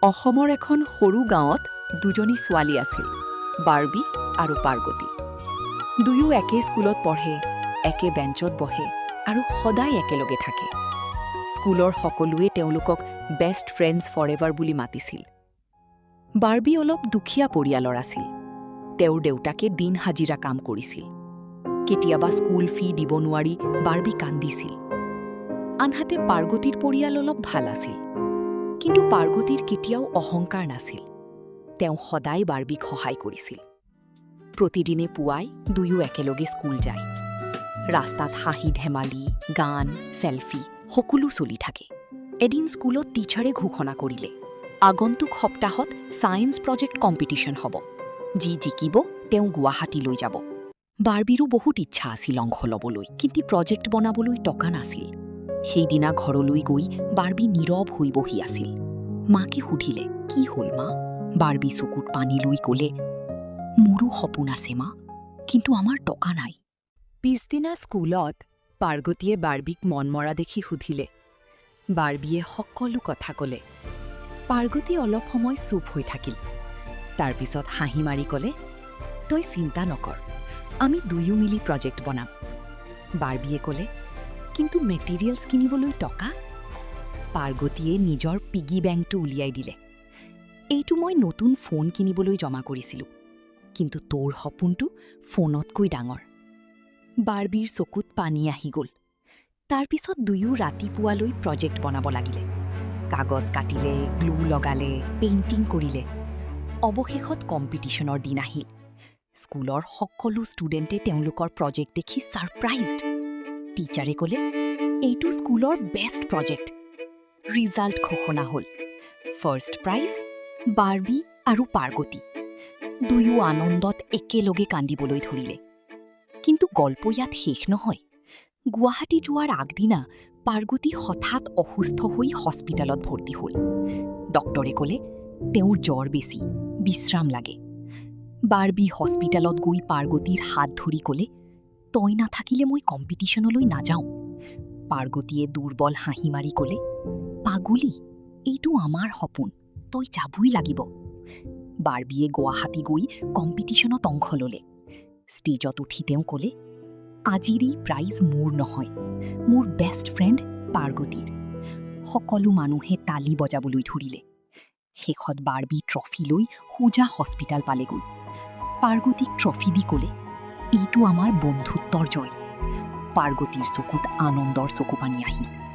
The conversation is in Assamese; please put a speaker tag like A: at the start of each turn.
A: অসমৰ এখন সৰু গাঁৱত দুজনী ছোৱালী আছিল, বাৰ্বি আৰু পাৰ্বতী। দুয়ো একে স্কুলত পঢ়ে, একে বেঞ্চত বহে আৰু সদায় একেলগে থাকে। স্কুলৰ সকলোৱে তেওঁলোকক বেষ্ট ফ্ৰেণ্ডছ ফৰএভাৰ বুলি মাতিছিল। বাৰ্বি অলপ দুখীয়া পৰিয়ালৰ আছিল। তেওঁৰ দেউতাকে দিন হাজিৰা কাম কৰিছিল। কেতিয়াবা স্কুল ফি দিব নোৱাৰি বাৰ্বি কান্দিছিল। আনহাতে পাৰ্বতীৰ পৰিয়াল অলপ ভাল আছিল। কিন্তু পাৰ্বতীৰ কেতিয়াও অহংকাৰ নাছিল। তেওঁ সদায় বাৰ্বিক সহায় কৰিছিল। প্ৰতিদিনে পুৱাই দুয়ো একেলগে স্কুল যায়। ৰাস্তাত হাঁহি ধেমালি, গান, চেলফি সকলো চলি থাকে। এদিন স্কুলত টিচাৰে ঘোষণা কৰিলে, আগন্তুক সপ্তাহত ছায়েন্স প্ৰজেক্ট কম্পিটিশ্যন হ'ব। যি জিকিব তেওঁ গুৱাহাটীলৈ যাব। বাৰ্বিৰো বহুত ইচ্ছা আছিল অংশ ল'বলৈ, কিন্তু প্ৰজেক্ট বনাবলৈ টকা নাছিল। সেইদিনা ঘৰলৈ গৈ বাৰ্বি নীৰৱ হৈ বহি আছিল। মাকে সুধিলে, কি হ'ল মা? বাৰ্বি চকুত পানী লৈ ক'লে, মোৰো সপোন আছে মা, কিন্তু আমাৰ টকা নাই। পিছদিনা স্কুলত পাৰ্বতীয়ে বাৰ্বিক মন মৰা দেখি সুধিলে। বাৰ্বিয়ে সকলো কথা ক'লে। পাৰ্বতী অলপ সময় চুপ হৈ থাকিল। তাৰপিছত হাঁহি মাৰি ক'লে, তই চিন্তা নকৰ, আমি দুয়ো মিলি প্ৰজেক্ট বনাম। বাৰ্বিয়ে ক'লে, কিন্তু মেটেৰিয়েলছ কিনিবলৈ টকা? পাৰ্বতীয়ে নিজৰ পিগি বেংকটো উলিয়াই দিলে। এইটো মই নতুন ফোন কিনিবলৈ জমা কৰিছিলোঁ, কিন্তু তোৰ সপোনটো ফোনতকৈ ডাঙৰ। বাৰ্বিৰ চকুত পানী আহি গ'ল। তাৰপিছত দুয়ো ৰাতিপুৱালৈ প্ৰজেক্ট বনাব লাগিলে। কাগজ কাটিলে, গ্লু লগালে, পেইণ্টিং কৰিলে। অৱশেষত কম্পিটিশ্যনৰ দিন আহিল। স্কুলৰ সকলো ষ্টুডেণ্টে তেওঁলোকৰ প্ৰজেক্ট দেখি ছাৰপ্ৰাইজড। টিচাৰে ক'লে, এইটো স্কুলৰ বেষ্ট প্ৰজেক্ট। ৰিজাল্ট ঘোষণা হ'ল। ফাৰ্ষ্ট প্ৰাইজ বাৰ্বি আৰু পাৰ্বতী। দুয়ো আনন্দত একেলগে কান্দিবলৈ ধৰিলে। কিন্তু গল্প ইয়াত শেষ নহয়। গুৱাহাটী যোৱাৰ আগদিনা পাৰ্বতী হঠাৎ অসুস্থ হৈ হস্পিটেলত ভৰ্তি হ'ল। ডক্টৰে ক'লে, তেওঁৰ জ্বৰ বেছি, বিশ্ৰাম লাগে। বাৰ্বি হস্পিটেলত গৈ পাৰ্বতীৰ হাত ধৰি ক'লে, তই নাথাকিলে মই কম্পিটিশ্যনলৈ নাযাওঁ। পাৰ্বতীয়ে দুৰ্বল হাঁহি মাৰি ক'লে, পাগলী, এইটো আমাৰ সপোন, তই যাবই লাগিব। বাৰ্বিয়ে গুৱাহাটী গৈ কম্পিটিশ্যনত অংশ ল'লে। ষ্টেজত উঠি তেওঁ ক'লে, আজিৰ এই প্ৰাইজ মোৰ নহয়, মোৰ বেষ্ট ফ্ৰেণ্ড পাৰ্বতীৰ। সকলো মানুহে তালি বজাবলৈ ধৰিলে। শেষত বাৰ্বি ট্ৰফি লৈ সোজা হস্পিটেল পালেগৈ। পাৰ্বতীক ট্ৰফি দি ক'লে, এইটো আমাৰ বন্ধুত্বৰ জয়। পাৰ্বতীৰ চকুত আনন্দৰ চকুপানী আহিল।